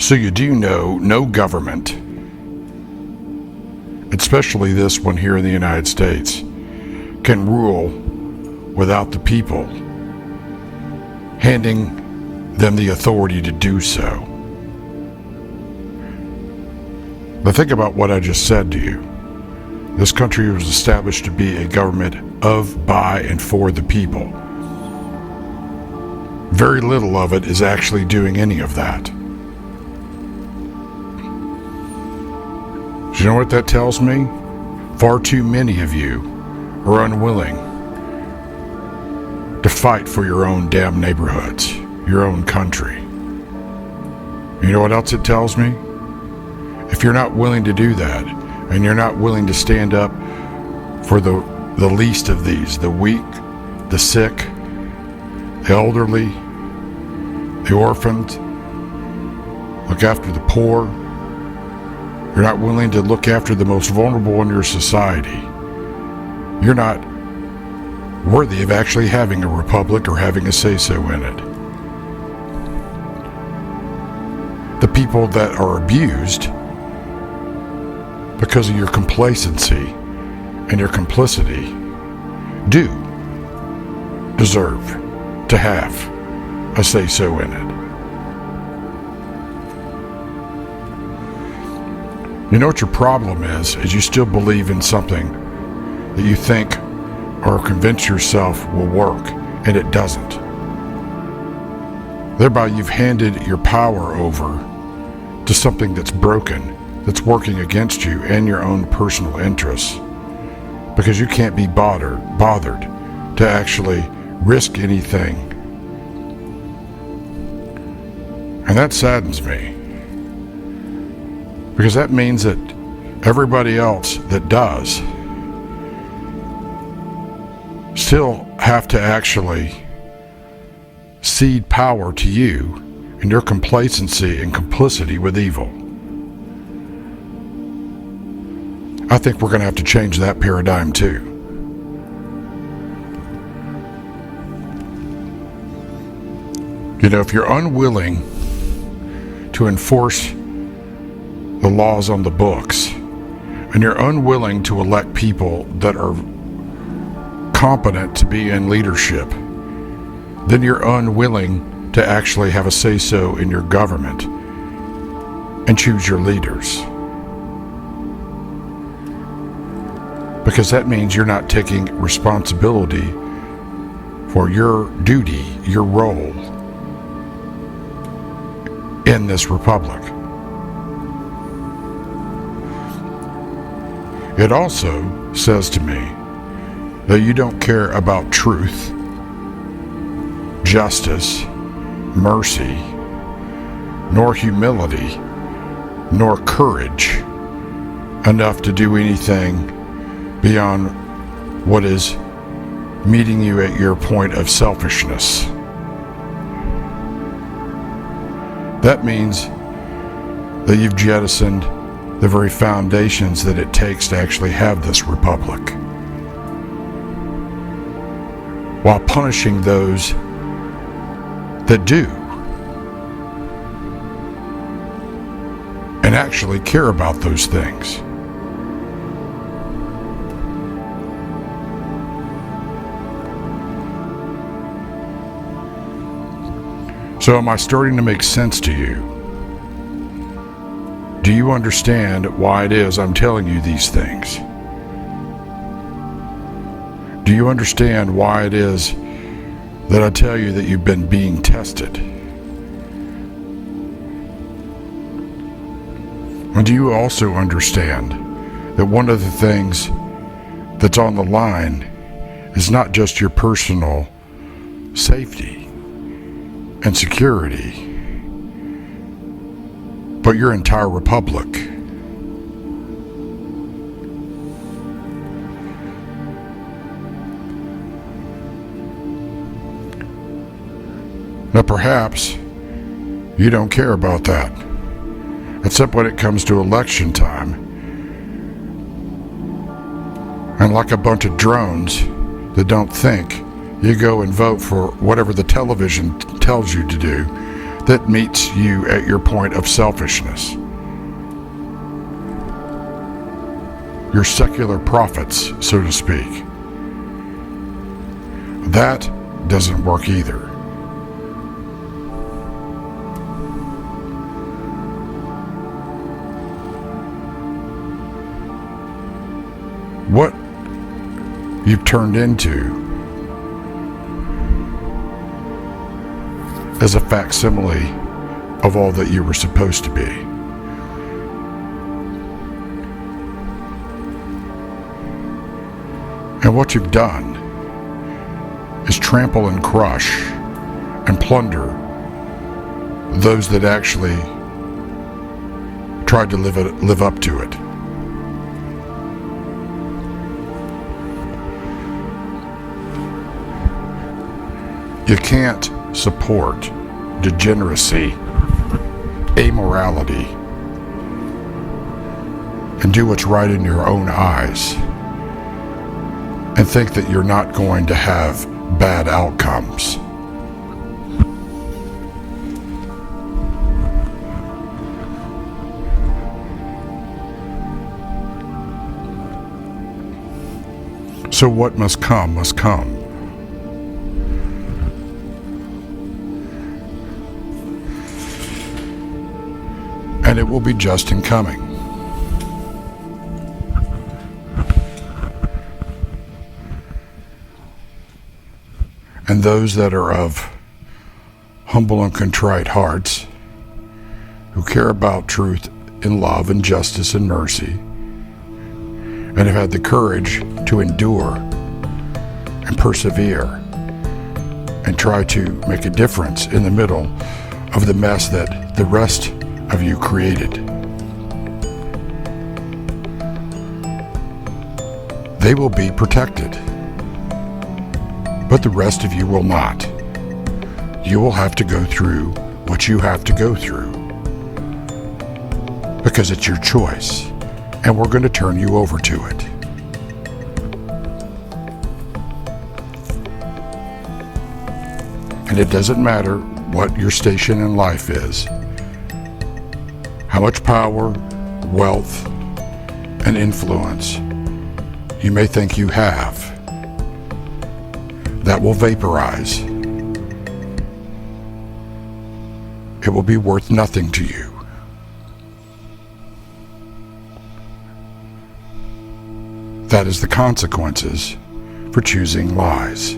So you do know no government, especially this one here in the United States, can rule without the people handing them the authority to do so. But think about what I just said to you. This country was established to be a government of, by, and for the people. Very little of it is actually doing any of that. Do you know what that tells me? Far too many of you are unwilling to fight for your own damn neighborhoods, your own country. You know what else it tells me? If you're not willing to do that, and you're not willing to stand up for the least of these, the weak, the sick, the elderly, the orphans, look after the poor, you're not willing to look after the most vulnerable in your society, you're not worthy of actually having a republic or having a say-so in it. The people that are abused because of your complacency and your complicity do deserve to have a say-so in it. You know what your problem is you still believe in something that you think or convince yourself will work, and it doesn't. Thereby you've handed your power over to something that's broken, that's working against you and your own personal interests, because you can't be bothered to actually risk anything. And that saddens me, because that means that everybody else that does still have to actually cede power to you and your complacency and complicity with evil. I think we're going to have to change that paradigm too. You know, if you're unwilling to enforce the laws on the books, and you're unwilling to elect people that are competent to be in leadership, then you're unwilling to actually have a say-so in your government and choose your leaders. Because that means you're not taking responsibility for your duty, your role in this republic. It also says to me that you don't care about truth, justice, mercy, nor humility, nor courage enough to do anything beyond what is meeting you at your point of selfishness. That means that you've jettisoned the very foundations that it takes to actually have this republic, while punishing those that do and actually care about those things. So am I starting to make sense to you? Do you understand why it is I'm telling you these things? Do you understand why it is that I tell you that you've been being tested? And do you also understand that one of the things that's on the line is not just your personal safety and security, but your entire republic? Now perhaps you don't care about that, except when it comes to election time, and like a bunch of drones that don't think, you go and vote for whatever the television tells you to do, that meets you at your point of selfishness. Your secular prophets, so to speak. That doesn't work either. What you've turned into is a facsimile of all that you were supposed to be. And what you've done is trample and crush and plunder those that actually tried to live up to it. You can't support degeneracy, amorality, and do what's right in your own eyes and think that you're not going to have bad outcomes. So what must come must come. And it will be just in coming. And those that are of humble and contrite hearts, who care about truth and love and justice and mercy, and have had the courage to endure and persevere and try to make a difference in the middle of the mess that the rest of you created. They will be protected, but the rest of you will not. You will have to go through what you have to go through because it's your choice, and we're going to turn you over to it. And it doesn't matter what your station in life is, how much power, wealth, and influence you may think you have. That will vaporize. It will be worth nothing to you. That is the consequences for choosing lies.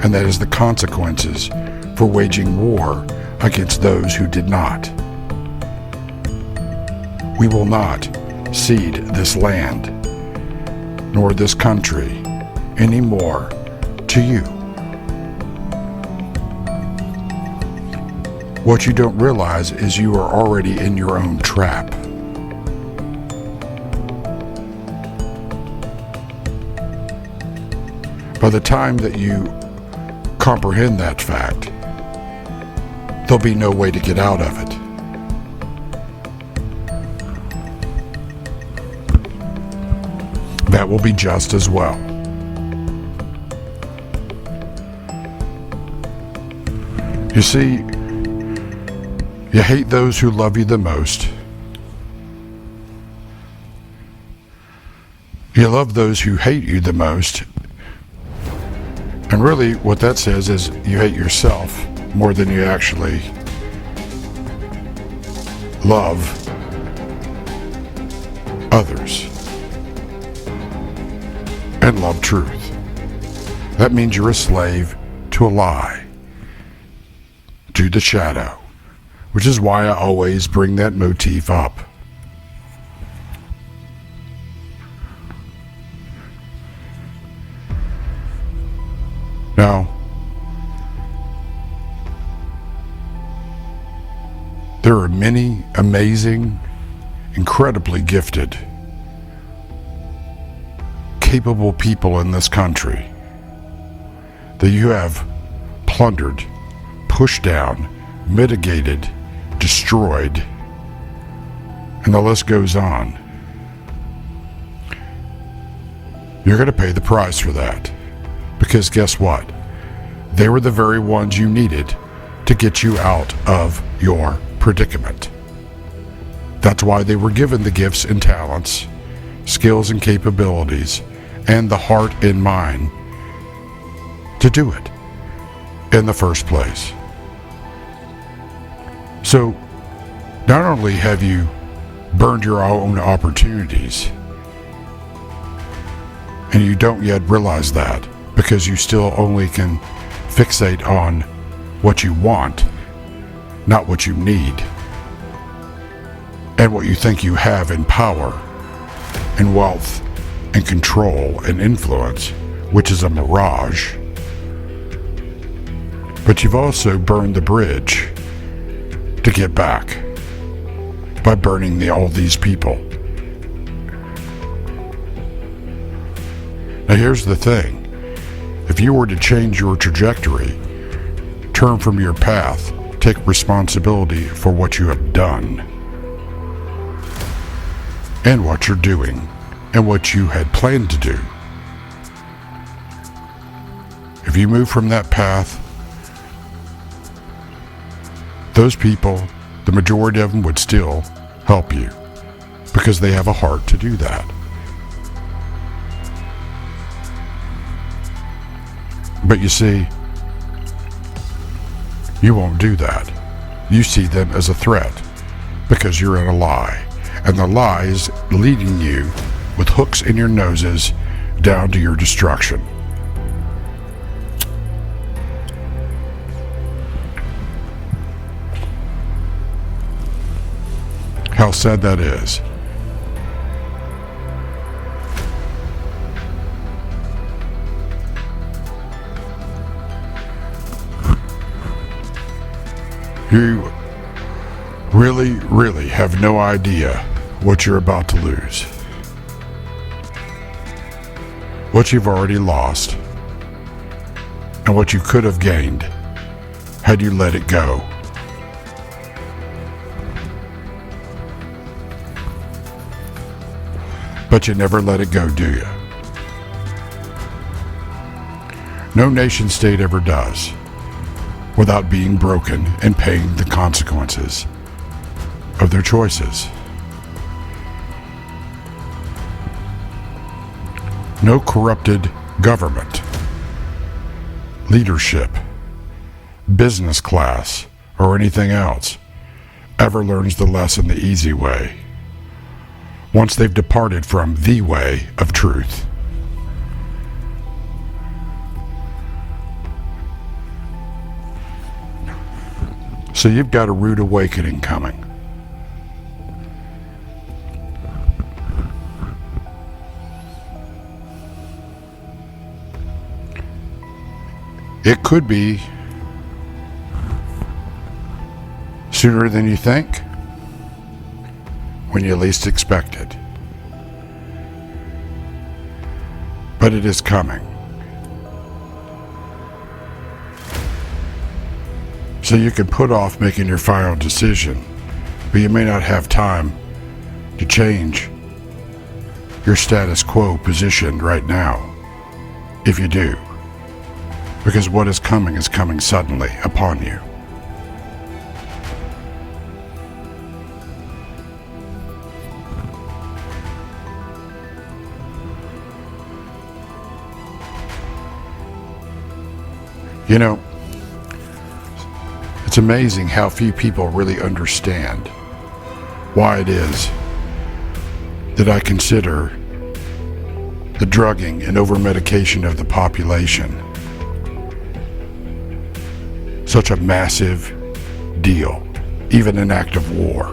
And that is the consequences for waging war against those who did not. We will not cede this land, nor this country, anymore to you. What you don't realize is you are already in your own trap. By the time that you comprehend that fact, there'll be no way to get out of it. That will be just as well. You see, you hate those who love you the most. You love those who hate you the most. And really what that says is you hate yourself more than you actually love others and love truth. That means you're a slave to a lie, to the shadow, which is why I always bring that motif up. Now, there are many amazing, incredibly gifted, capable people in this country that you have plundered, pushed down, mitigated, destroyed, and the list goes on. You're going to pay the price for that. Because guess what? They were the very ones you needed to get you out of your predicament. That's why they were given the gifts and talents, skills and capabilities, and the heart and mind to do it in the first place. So, not only have you burned your own opportunities, and you don't yet realize that because you still only can fixate on what you want, not what you need, and what you think you have in power and wealth and control and influence, which is a mirage. But you've also burned the bridge to get back by burning all these people. Now here's the thing. If you were to change your trajectory, turn from your path, take responsibility for what you have done and what you're doing and what you had planned to do. If you move from that path, those people, the majority of them would still help you because they have a heart to do that. But you see, you won't do that. You see them as a threat because you're in a lie. And the lie is leading you with hooks in your noses down to your destruction. How sad that is. You really have no idea what you're about to lose. What you've already lost. And what you could have gained had you let it go. But you never let it go, do you? No nation state ever does, without being broken and paying the consequences of their choices. No corrupted government, leadership, business class, or anything else ever learns the lesson the easy way, once they've departed from the way of truth. So you've got a rude awakening coming. It could be sooner than you think, when you least expect it. But it is coming. So you can put off making your final decision, but you may not have time to change your status quo position right now, if you do. Because what is coming suddenly upon you. You know, it's amazing how few people really understand why it is that I consider the drugging and over-medication of the population such a massive deal, even an act of war.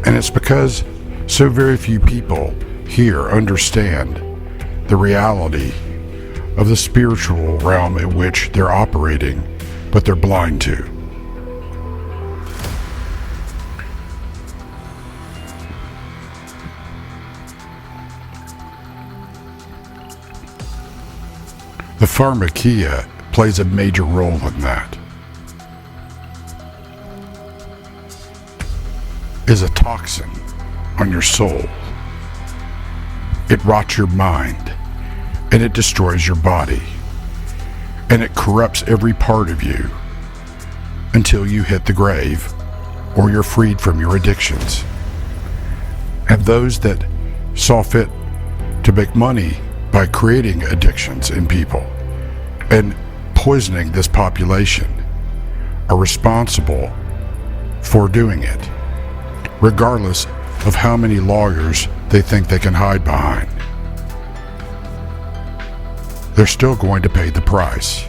And it's because so very few people here understand the reality of the spiritual realm in which they're operating, but they're blind to. The pharmakeia plays a major role in that. Is a toxin on your soul. It rots your mind, and it destroys your body, and it corrupts every part of you until you hit the grave or you're freed from your addictions. And those that saw fit to make money by creating addictions in people and poisoning this population are responsible for doing it, regardless of how many lawyers they think they can hide behind. They're still going to pay the price.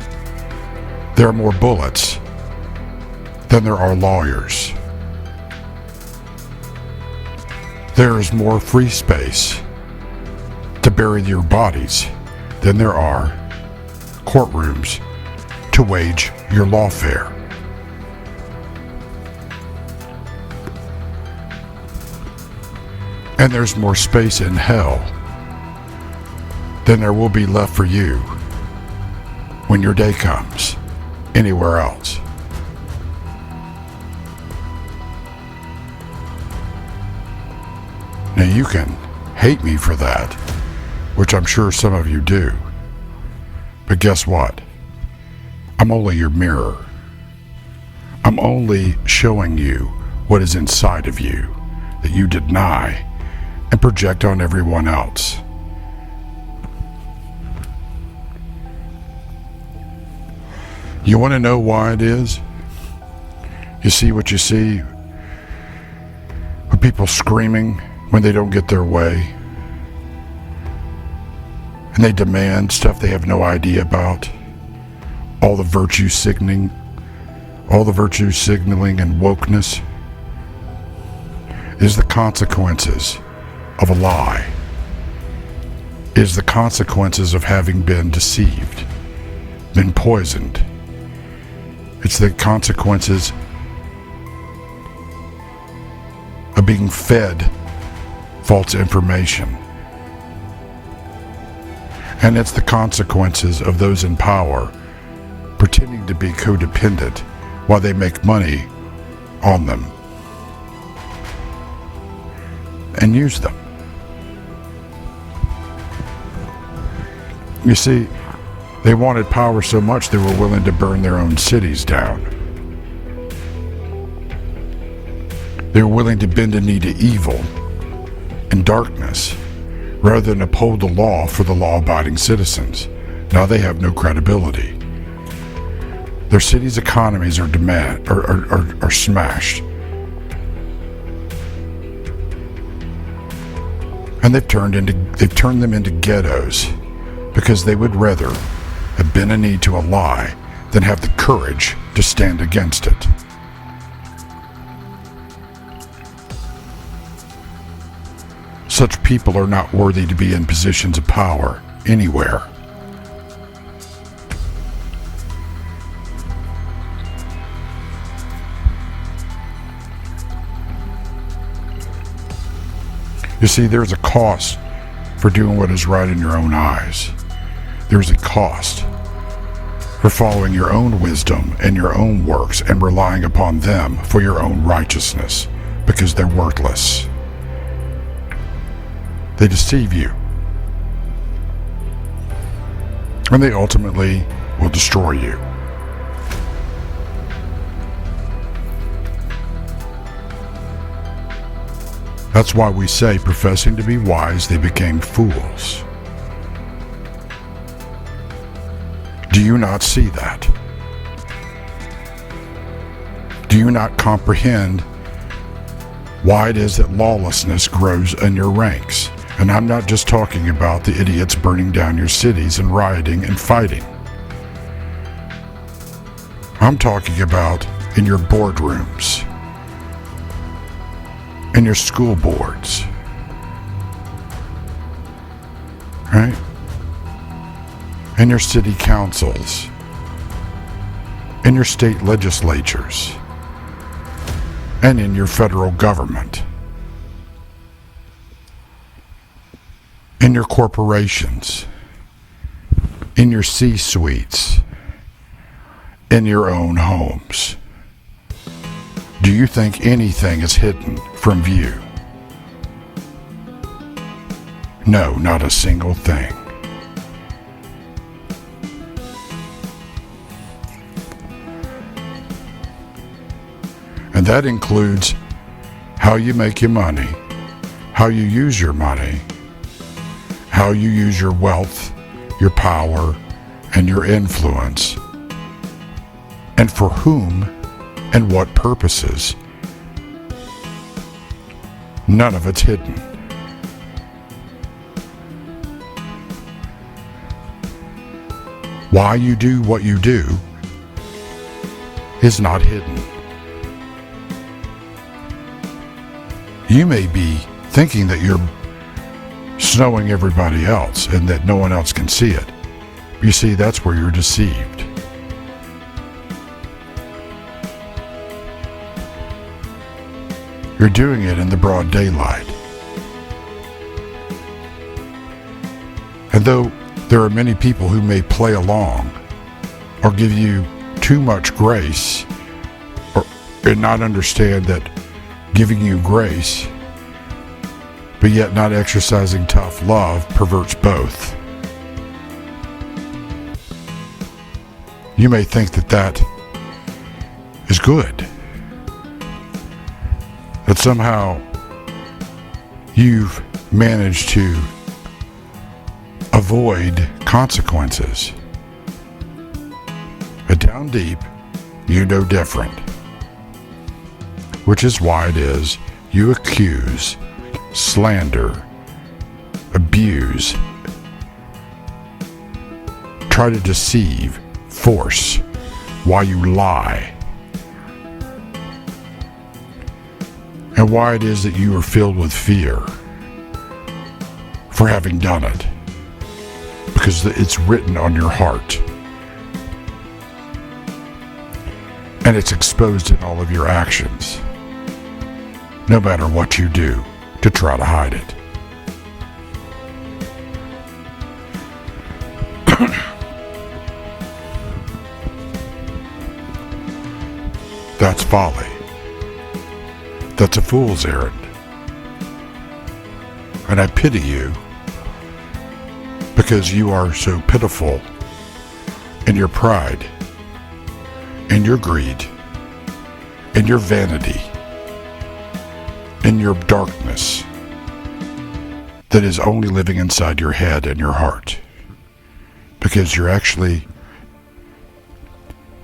There are more bullets than there are lawyers. There is more free space to bury your bodies than there are courtrooms to wage your lawfare. And there's more space in hell than there will be left for you when your day comes anywhere else. Now you can hate me for that, which I'm sure some of you do. But guess what? I'm only your mirror. I'm only showing you what is inside of you that you deny and project on everyone else. You want to know why it is? You see what you see with people screaming when they don't get their way, and they demand stuff they have no idea about. All the virtue signaling and wokeness is the consequences of a lie, is the consequences of having been deceived, been poisoned. It's the consequences of being fed false information. And it's the consequences of those in power pretending to be codependent while they make money on them and use them. You see, they wanted power so much they were willing to burn their own cities down. They were willing to bend a knee to evil and darkness rather than uphold the law for the law-abiding citizens. Now they have no credibility. Their cities' economies are smashed. And they've turned them into ghettos because they would rather have bent a knee to a lie than have the courage to stand against it. Such people are not worthy to be in positions of power anywhere. You see, there's a cost for doing what is right in your own eyes. There's a cost for following your own wisdom and your own works and relying upon them for your own righteousness, because they're worthless. They deceive you, and they ultimately will destroy you. That's why we say, professing to be wise, they became fools. Do you not see that? Do you not comprehend why it is that lawlessness grows in your ranks? And I'm not just talking about the idiots burning down your cities and rioting and fighting. I'm talking about in your boardrooms, in your school boards, right? In your city councils, in your state legislatures, and in your federal government, in your corporations, in your C-suites, in your own homes. Do you think anything is hidden from view? No, not a single thing. And that includes how you make your money, how you use your money, how you use your wealth, your power, and your influence, and for whom and what purposes. None of it's hidden. Why you do what you do is not hidden. You may be thinking that you're snowing everybody else and that no one else can see it. You see, that's where you're deceived. You're doing it in the broad daylight. And though there are many people who may play along or give you too much grace and not understand that giving you grace but yet not exercising tough love perverts both. You may think that that is good, that somehow you've managed to avoid consequences. But down deep, you know different. Which is why it is you accuse, slander, abuse, try to deceive, force, why you lie, and why it is that you are filled with fear for having done it, because it's written on your heart and it's exposed in all of your actions, no matter what you do to try to hide it. That's folly. That's a fool's errand. And I pity you because you are so pitiful in your pride, in your greed, in your vanity, in your darkness that is only living inside your head and your heart, because you're actually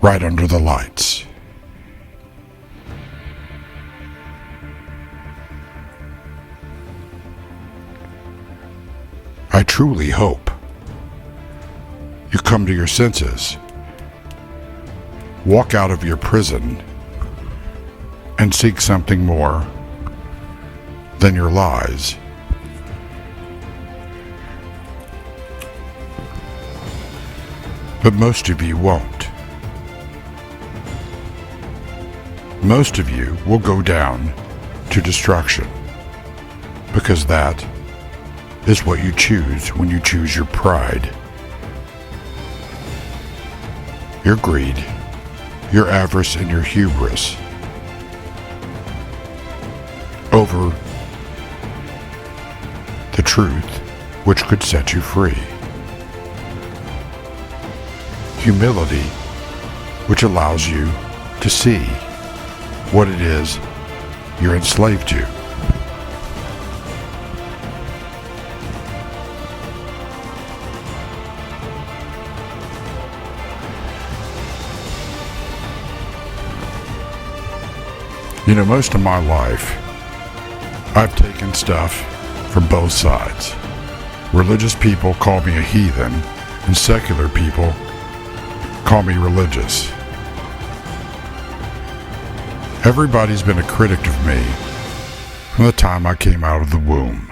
right under the lights. I truly hope you come to your senses, walk out of your prison, and seek something more than your lies. But most of you won't. Most of you will go down to destruction, because that is what you choose when you choose your pride, your greed, your avarice, and your hubris over the truth which could set you free. Humility, which allows you to see what it is you're enslaved to. You know, most of my life, I've taken stuff from both sides. Religious people call me a heathen, and secular people call me religious. Everybody's been a critic of me from the time I came out of the womb.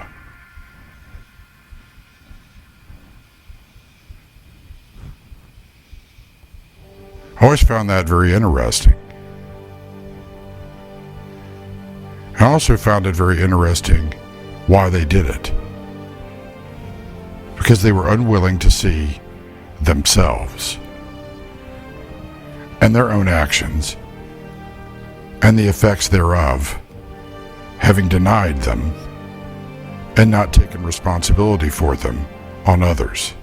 I always found that very interesting. I also found it very interesting why they did it. Because they were unwilling to see themselves and their own actions and the effects thereof, having denied them and not taken responsibility for them on others.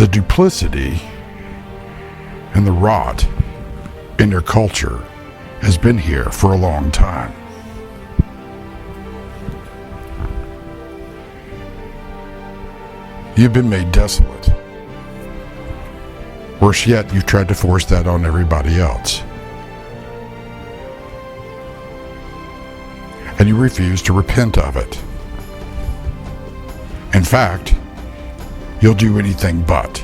The duplicity and the rot in your culture has been here for a long time. You've been made desolate. Worse yet, you've tried to force that on everybody else. And you refuse to repent of it. In fact, you'll do anything but.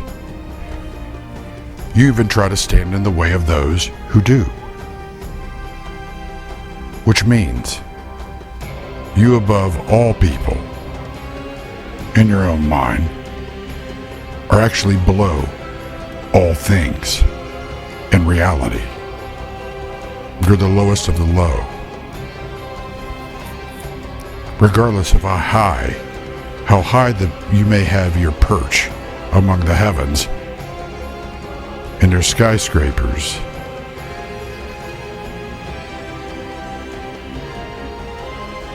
You even try to stand in the way of those who do. Which means you above all people, in your own mind, are actually below all things in reality. You're the lowest of the low. Regardless of how high that you may have your perch among the heavens and your skyscrapers,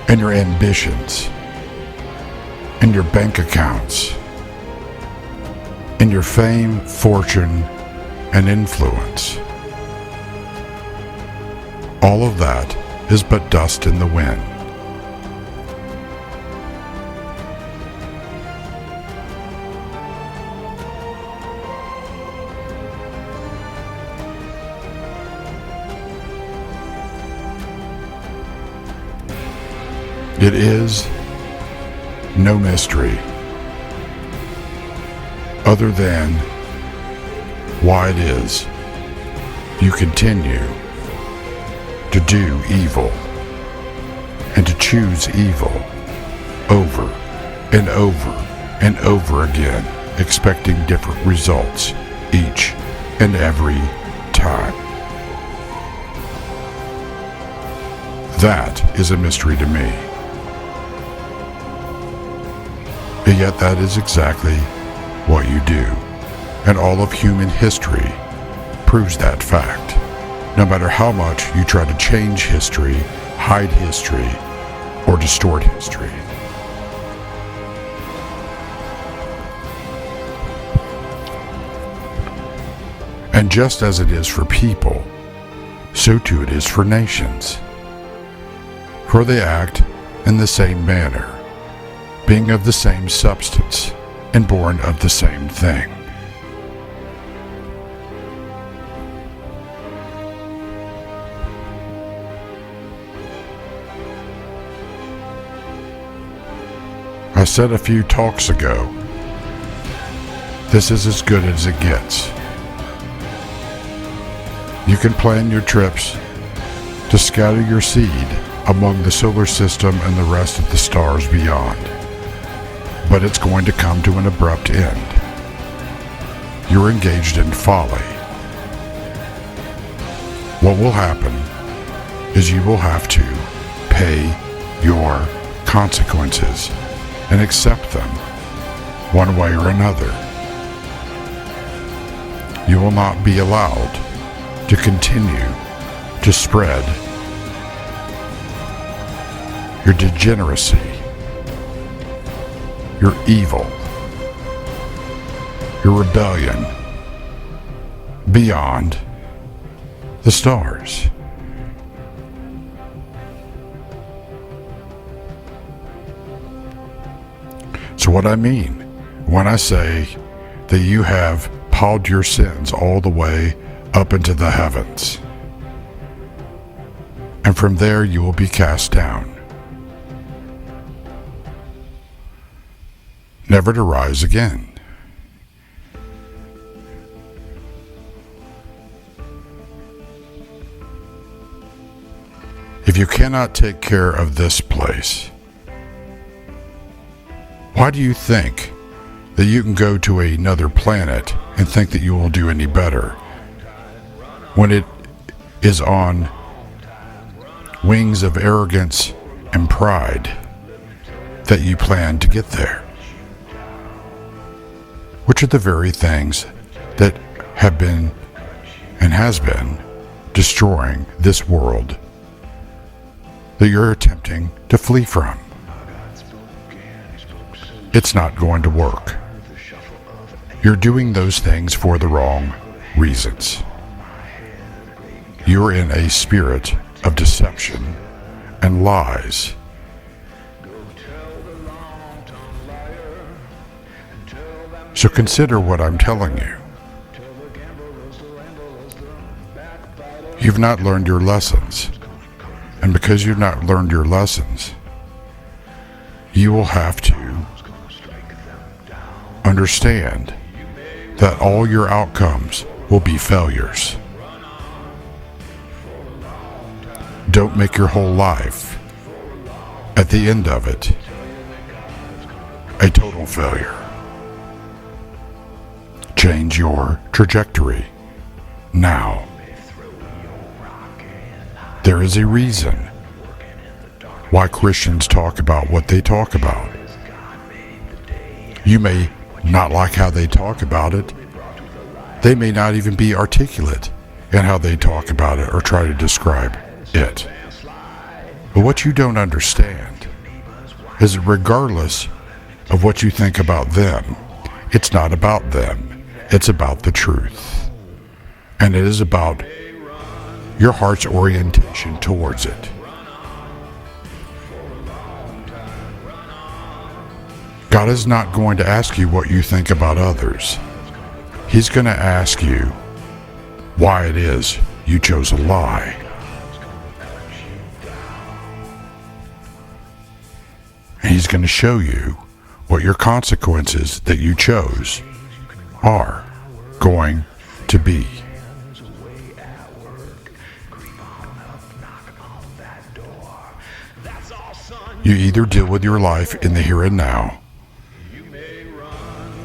and your ambitions, and your bank accounts, and your fame, fortune, and influence. All of that is but dust in the wind. It is no mystery other than why it is you continue to do evil and to choose evil over and over and over again, expecting different results each and every time. That is a mystery to me. And yet that is exactly what you do. And all of human history proves that fact. No matter how much you try to change history, hide history, or distort history. And just as it is for people, so too it is for nations. For they act in the same manner, being of the same substance and born of the same thing. I said a few talks ago, this is as good as it gets. You can plan your trips to scatter your seed among the solar system and the rest of the stars beyond. But it's going to come to an abrupt end. You're engaged in folly. What will happen is you will have to pay your consequences and accept them one way or another. You will not be allowed to continue to spread your degeneracy, your evil, your rebellion beyond the stars. So what I mean when I say that you have piled your sins all the way up into the heavens, and from there you will be cast down, never to rise again. If you cannot take care of this place, why do you think that you can go to another planet and think that you will do any better when it is on wings of arrogance and pride that you plan to get there? Which are the very things that have been and has been destroying this world that you're attempting to flee from. It's not going to work. You're doing those things for the wrong reasons. You're in a spirit of deception and lies. So consider what I'm telling you. You've not learned your lessons. And because you've not learned your lessons, you will have to understand that all your outcomes will be failures. Don't make your whole life, at the end of it, a total failure. Change your trajectory now. There is a reason why Christians talk about what they talk about. You may not like how they talk about it. They may not even be articulate in how they talk about it or try to describe it. But what you don't understand is regardless of what you think about them, it's not about them. It's about the truth. And it is about your heart's orientation towards it. God is not going to ask you what you think about others. He's going to ask you why it is you chose a lie. And He's going to show you what your consequences that you chose are going to be. You either deal with your life in the here and now,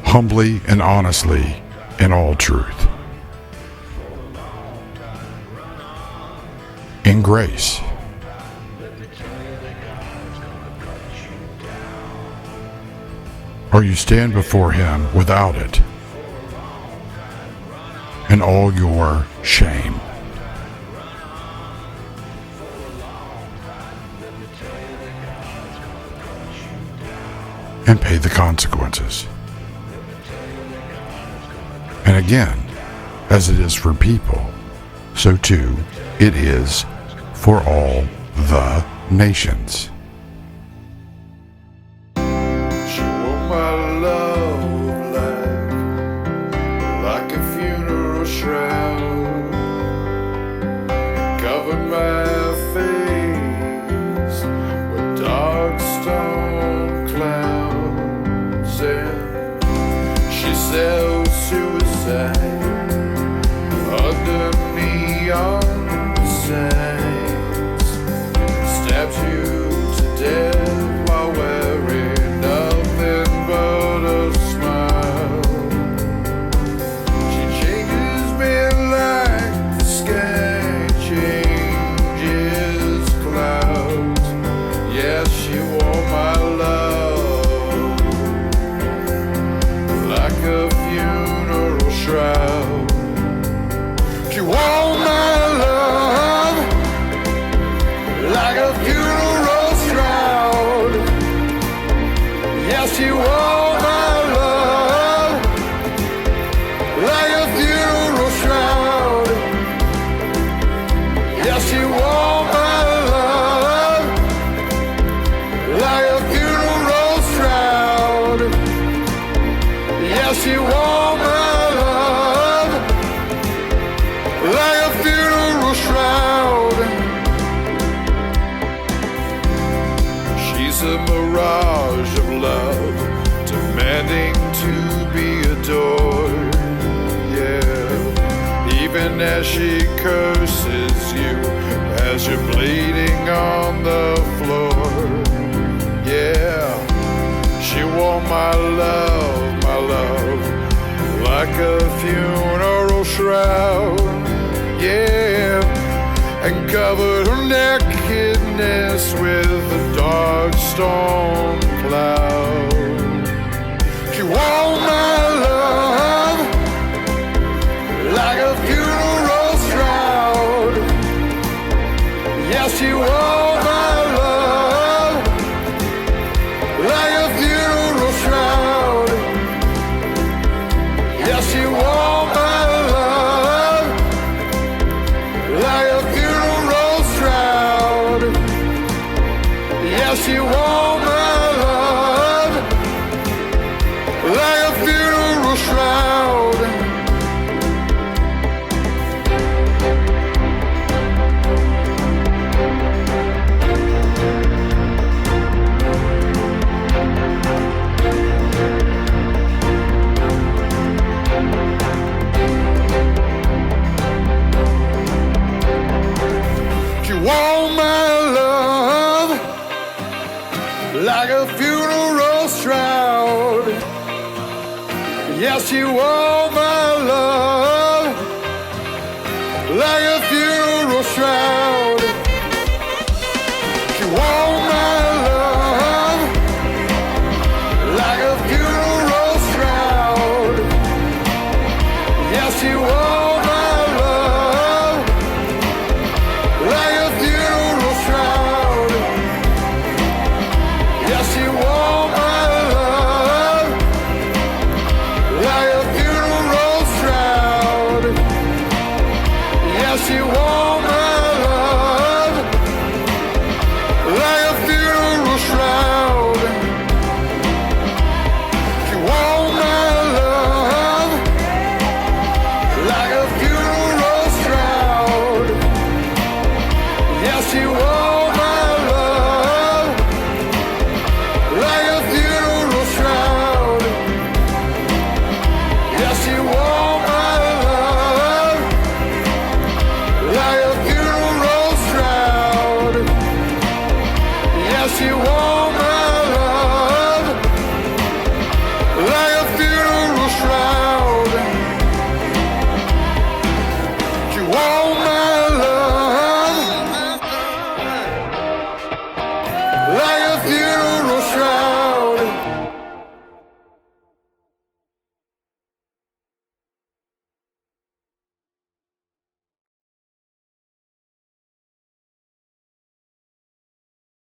humbly and honestly in all truth, in grace, or you stand before Him without it, and all your shame. And pay the consequences. And again, as it is for people, so too it is for all the nations. She wore my love like a funeral shroud, covered my face with dark stone clouds. She sells suicide under neon signs, stabs you to death while wearing nothing but a smile. She changes me like the sky changes clouds. Yes, she wore my love like a funeral shroud. She wore my love like a funeral shroud. Yes, she wore my love like a funeral shroud. Yes, she wore my love like a funeral shroud. Yes, she wore my love like a funeral shroud. She's a mirage of love, demanding to be adored. Yeah, even as she curses you as you're bleeding on the floor. Yeah, she wore my love like a funeral shroud, yeah, and covered her nakedness with a dark storm cloud. She wore my love like a funeral shroud. Yes, she wore my love like a funeral shroud. funeral shroud. She wore my love like a funeral shroud. Yes, she wore my love like a